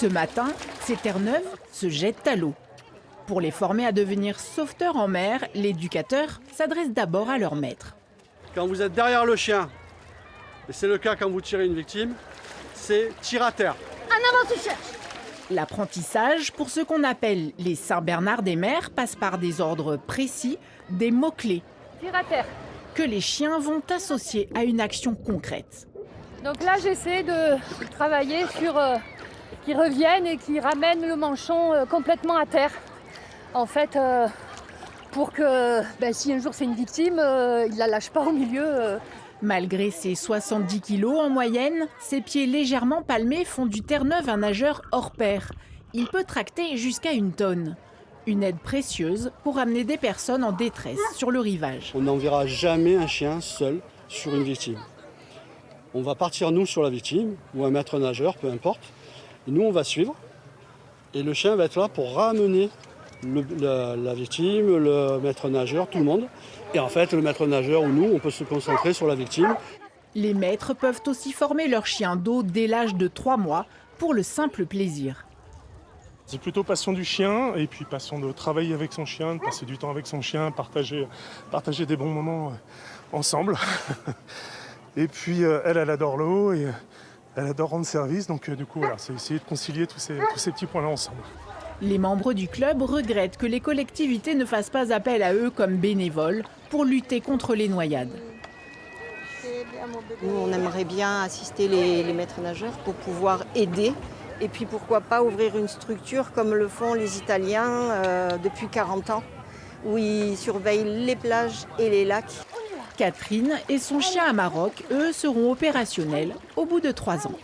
Ce matin, ces Terre-Neuve se jettent à l'eau. Pour les former à devenir sauveteurs en mer, l'éducateur s'adresse d'abord à leur maître. Quand vous êtes derrière le chien, et c'est le cas quand vous tirez une victime, c'est tir à terre. En avant, tu cherches. L'apprentissage pour ce qu'on appelle les Saint-Bernard des mers passe par des ordres précis, des mots-clés Tire à terre. que les chiens vont associer à une action concrète. Donc là, j'essaie de travailler sur qu'ils reviennent et qu'ils ramènent le manchon complètement à terre. En fait, pour que si un jour c'est une victime, il ne la lâche pas au milieu. Malgré ses 70 kilos en moyenne, ses pieds légèrement palmés font du Terre-Neuve un nageur hors pair. Il peut tracter jusqu'à 1 tonne. Une aide précieuse pour amener des personnes en détresse sur le rivage. On n'enverra jamais un chien seul sur une victime. On va partir nous sur la victime, ou un maître nageur, peu importe. Et nous on va suivre, et le chien va être là pour ramener la victime, le maître nageur, tout le monde. Et en fait, le maître nageur ou nous, on peut se concentrer sur la victime. Les maîtres peuvent aussi former leur chien d'eau dès l'âge de 3 mois pour le simple plaisir. C'est plutôt passion du chien et puis passion de travailler avec son chien, de passer du temps avec son chien, partager des bons moments ensemble. Et puis elle adore l'eau et elle adore rendre service. Donc du coup, voilà, c'est essayer de concilier tous ces petits points-là ensemble. Les membres du club regrettent que les collectivités ne fassent pas appel à eux comme bénévoles pour lutter contre les noyades. Nous, on aimerait bien assister les maîtres nageurs pour pouvoir aider. Et puis pourquoi pas ouvrir une structure comme le font les Italiens depuis 40 ans, où ils surveillent les plages et les lacs. Catherine et son chien à Maroc, eux, seront opérationnels au bout de 3 ans.